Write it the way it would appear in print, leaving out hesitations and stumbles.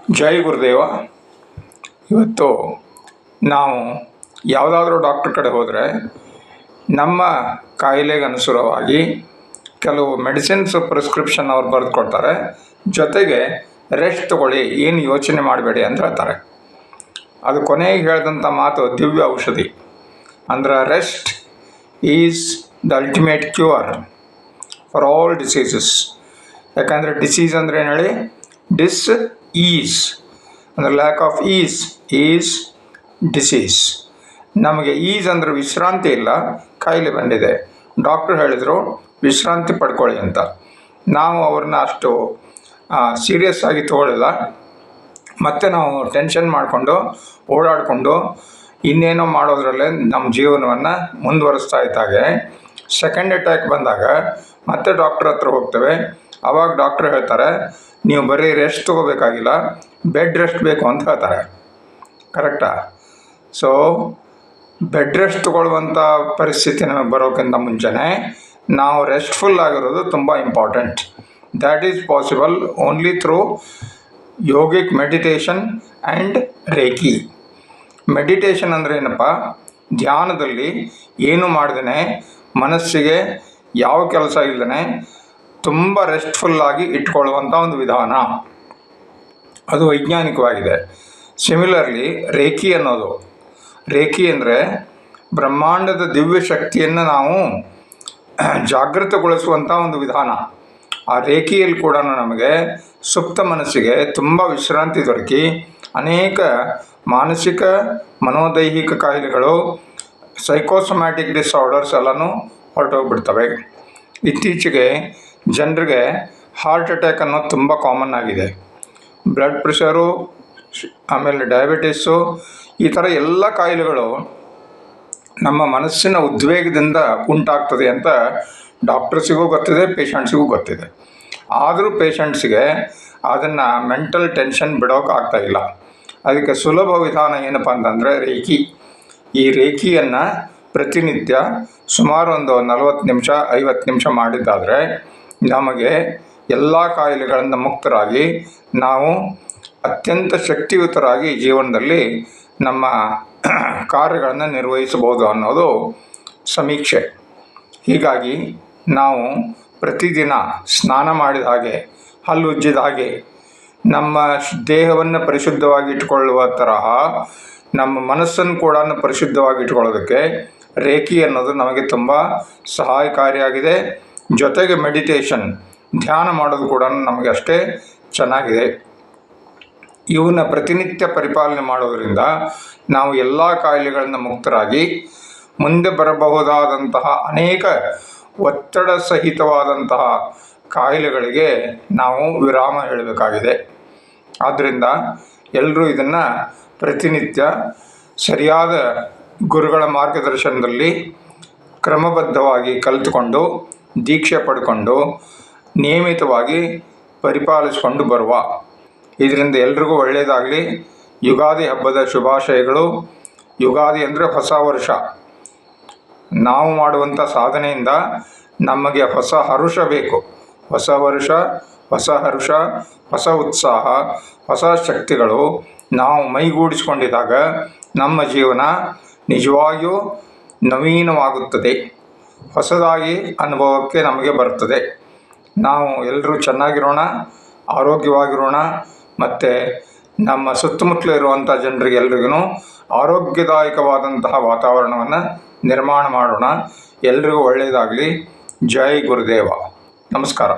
ಜೈ ಗುರುದೇವ. ಇವತ್ತು ನಾವು ಯಾವುದಾದ್ರೂ ಡಾಕ್ಟ್ರ್ ಕಡೆ ಹೋದರೆ ನಮ್ಮ ಕಾಯಿಲೆಗೆ ಅನುಸಾರವಾಗಿ ಕೆಲವು ಮೆಡಿಸಿನ್ಸ್ ಪ್ರಿಸ್ಕ್ರಿಪ್ಷನ್ ಅವ್ರು ಬರೆದು ಕೊಡ್ತಾರೆ. ಜೊತೆಗೆ ರೆಸ್ಟ್ ತಗೊಳ್ಳಿ, ಏನು ಯೋಚನೆ ಮಾಡಬೇಡಿ ಅಂತ ಹೇಳ್ತಾರೆ. ಅದು ಕೊನೆಗೆ ಹೇಳಿದಂಥ ಮಾತು ದಿವ್ಯ ಔಷಧಿ. ಅಂದ್ರೆ rest is the ultimate cure for all diseases. ಯಾಕಂದರೆ ಡಿಸೀಸ್ ಅಂದರೆ ಏನು ಹೇಳಿ, ಈಸ್ ಅಂದರೆ ಲ್ಯಾಕ್ ಆಫ್ ಈಸ್ ಡಿಸೀಸ್. ನಮಗೆ ಈಸ್ ಅಂದರೆ ವಿಶ್ರಾಂತಿ ಇಲ್ಲ, ಕಾಯಿಲೆ ಬಂದಿದೆ. ಡಾಕ್ಟ್ರು ಹೇಳಿದರು ವಿಶ್ರಾಂತಿ ಪಡ್ಕೊಳ್ಳಿ ಅಂತ. ನಾವು ಅವ್ರನ್ನ ಅಷ್ಟು ಸೀರಿಯಸ್ ಆಗಿ ತಗೊಳ್ಳಿಲ್ಲ. ಮತ್ತು ನಾವು ಟೆನ್ಷನ್ ಮಾಡಿಕೊಂಡು ಓಡಾಡಿಕೊಂಡು ಇನ್ನೇನೋ ಮಾಡೋದ್ರಲ್ಲೇ ನಮ್ಮ ಜೀವನವನ್ನು ಮುಂದುವರಿಸ್ತಾ ಇದ್ದಾಗೆ ಸೆಕೆಂಡ್ ಅಟ್ಯಾಕ್ ಬಂದಾಗ ಮತ್ತೆ ಡಾಕ್ಟ್ರ್ ಹತ್ರ ಹೋಗ್ತೇವೆ. ಆವಾಗ ಡಾಕ್ಟ್ರ್ ಹೇಳ್ತಾರೆ ನೀವು ಬರೀ ರೆಸ್ಟ್ ತೊಗೋಬೇಕಾಗಿಲ್ಲ, ಬೆಡ್ ರೆಸ್ಟ್ ಬೇಕು ಅಂತ ಹೇಳ್ತಾರೆ. ಕರೆಕ್ಟಾ? ಸೊ ಬೆಡ್ ರೆಸ್ಟ್ ತೊಗೊಳ್ಳುವಂಥ ಪರಿಸ್ಥಿತಿ ನಮಗೆ ಬರೋಕ್ಕಿಂತ ಮುಂಚೆನೇ ನಾವು ರೆಸ್ಟ್ಫುಲ್ ಆಗಿರೋದು ತುಂಬ important. That is possible only through yogic meditation and reiki. Meditation ಅಂದರೆ ಏನಪ್ಪ, ಧ್ಯಾನದಲ್ಲಿ ಏನು ಮಾಡ್ದೇ ಮನಸ್ಸಿಗೆ ಯಾವ ಕೆಲಸ ಇಲ್ಲದೇ ತುಂಬ ರೆಸ್ಟ್ಫುಲ್ಲಾಗಿ ಇಟ್ಕೊಳ್ಳುವಂಥ ಒಂದು ವಿಧಾನ. ಅದು ವೈಜ್ಞಾನಿಕವಾಗಿದೆ. ಸಿಮಿಲರ್ಲಿ ರೇಖಿ ಅನ್ನೋದು, ರೇಖಿ ಅಂದರೆ ಬ್ರಹ್ಮಾಂಡದ ದಿವ್ಯ ಶಕ್ತಿಯನ್ನು ನಾವು ಜಾಗೃತಗೊಳಿಸುವಂಥ ಒಂದು ವಿಧಾನ. ಆ ರೇಖಿಯಲ್ಲಿ ಕೂಡ ನಮಗೆ ಸುಪ್ತ ಮನಸ್ಸಿಗೆ ತುಂಬ ವಿಶ್ರಾಂತಿ ದೊರಕಿ ಅನೇಕ ಮಾನಸಿಕ ಮನೋದೈಹಿಕ ಕಾಯಿಲೆಗಳು, ಸೈಕೋಸೊಮ್ಯಾಟಿಕ್ ಡಿಸಾರ್ಡರ್ಸ್ ಎಲ್ಲನೂ ಹೊರಟೋಗ್ಬಿಡ್ತವೆ. ಇತ್ತೀಚೆಗೆ ಜನರಿಗೆ ಹಾರ್ಟ್ ಅಟ್ಯಾಕ್ ಅನ್ನೋದು ತುಂಬ ಕಾಮನ್ ಆಗಿದೆ. ಬ್ಲಡ್ ಪ್ರೆಷರು, ಆಮೇಲೆ ಡಯಾಬಿಟಿಸು, ಈ ಥರ ಎಲ್ಲ ಕಾಯಿಲೆಗಳು ನಮ್ಮ ಮನಸ್ಸಿನ ಉದ್ವೇಗದಿಂದ ಉಂಟಾಗ್ತದೆ ಅಂತ ಡಾಕ್ಟರ್ಸಿಗೂ ಗೊತ್ತಿದೆ, ಪೇಷಂಟ್ಸಿಗೂ ಗೊತ್ತಿದೆ. ಆದರೂ ಪೇಷಂಟ್ಸಿಗೆ ಅದನ್ನು ಮೆಂಟಲ್ ಟೆನ್ಷನ್ ಬಿಡೋಕೆ ಆಗ್ತಾಯಿಲ್ಲ. ಅದಕ್ಕೆ ಸುಲಭ ವಿಧಾನ ಏನಪ್ಪ ಅಂತಂದರೆ ರೇಖಿ. ಈ ರೇಖಿಯನ್ನು ಪ್ರತಿನಿತ್ಯ ಸುಮಾರು ಒಂದು 40 ನಿಮಿಷ 50 ನಿಮಿಷ ಮಾಡಿದ್ದಾದರೆ ನಮಗೆ ಎಲ್ಲ ಕಾಯಿಲೆಗಳಿಂದ ಮುಕ್ತರಾಗಿ ನಾವು ಅತ್ಯಂತ ಶಕ್ತಿಯುತರಾಗಿ ಜೀವನದಲ್ಲಿ ನಮ್ಮ ಕಾರ್ಯಗಳನ್ನು ನಿರ್ವಹಿಸಬಹುದು ಅನ್ನೋದು ಸಮೀಕ್ಷೆ. ಹೀಗಾಗಿ ನಾವು ಪ್ರತಿದಿನ ಸ್ನಾನ ಮಾಡಿದ ಹಾಗೆ, ಹಲ್ಲು ಉಜ್ಜಿದ ಹಾಗೆ, ನಮ್ಮ ದೇಹವನ್ನು ಪರಿಶುದ್ಧವಾಗಿ ಇಟ್ಕೊಳ್ಳುವ ತರಹ ನಮ್ಮ ಮನಸ್ಸನ್ನು ಕೂಡ ಪರಿಶುದ್ಧವಾಗಿ ಇಟ್ಕೊಳ್ಳೋದಕ್ಕೆ ರೇಖಿ ಅನ್ನೋದು ನಮಗೆ ತುಂಬ ಸಹಾಯಕಾರಿಯಾಗಿದೆ. ಜೊತೆಗೆ ಮೆಡಿಟೇಷನ್, ಧ್ಯಾನ ಮಾಡೋದು ಕೂಡ ನಮಗೆ ಅಷ್ಟೇ ಚೆನ್ನಾಗಿದೆ. ಇವನ್ನ ಪ್ರತಿನಿತ್ಯ ಪರಿಪಾಲನೆ ಮಾಡೋದರಿಂದ ನಾವು ಎಲ್ಲ ಕಾಯಿಲೆಗಳಿಂದ ಮುಕ್ತರಾಗಿ ಮುಂದೆ ಬರಬಹುದಾದಂತಹ ಅನೇಕ ಒತ್ತಡ ಸಹಿತವಾದಂತಹ ಕಾಯಿಲೆಗಳಿಗೆ ನಾವು ವಿರಾಮ ಹೇಳಬೇಕಾಗಿದೆ. ಆದ್ದರಿಂದ ಎಲ್ಲರೂ ಇದನ್ನು ಪ್ರತಿನಿತ್ಯ ಸರಿಯಾದ ಗುರುಗಳ ಮಾರ್ಗದರ್ಶನದಲ್ಲಿ ಕ್ರಮಬದ್ಧವಾಗಿ ಕಲಿತುಕೊಂಡು ದೀಕ್ಷೆ ಪಡ್ಕೊಂಡು ನಿಯಮಿತವಾಗಿ ಪರಿಪಾಲಿಸಿಕೊಂಡು ಬರುವ. ಇದರಿಂದ ಎಲ್ರಿಗೂ ಒಳ್ಳೆಯದಾಗಲಿ. ಯುಗಾದಿ ಹಬ್ಬದ ಶುಭಾಶಯಗಳು. ಯುಗಾದಿ ಅಂದರೆ ಹೊಸ ವರ್ಷ. ನಾವು ಮಾಡುವಂಥ ಸಾಧನೆಯಿಂದ ನಮಗೆ ಹೊಸ ಹರುಷ ಬೇಕು. ಹೊಸ ವರ್ಷ, ಹೊಸ ಹರುಷ, ಹೊಸ ಉತ್ಸಾಹ, ಹೊಸ ಶಕ್ತಿಗಳು ನಾವು ಮೈಗೂಡಿಸ್ಕೊಂಡಿದ್ದಾಗ ನಮ್ಮ ಜೀವನ ನಿಜವಾಗಿಯೂ ನವೀನವಾಗುತ್ತದೆ. ಹೊಸದಾಗಿ ಅನುಭವಕ್ಕೆ ನಮಗೆ ಬರ್ತದೆ. ನಾವು ಎಲ್ಲರೂ ಚೆನ್ನಾಗಿರೋಣ, ಆರೋಗ್ಯವಾಗಿರೋಣ, ಮತ್ತು ನಮ್ಮ ಸುತ್ತಮುತ್ತಲು ಇರುವಂಥ ಜನರಿಗೆ ಎಲ್ರಿಗೂ ಆರೋಗ್ಯದಾಯಕವಾದಂತಹ ವಾತಾವರಣವನ್ನು ನಿರ್ಮಾಣ ಮಾಡೋಣ. ಎಲ್ರಿಗೂ ಒಳ್ಳೆಯದಾಗಲಿ. ಜೈ ಗುರುದೇವ. ನಮಸ್ಕಾರ.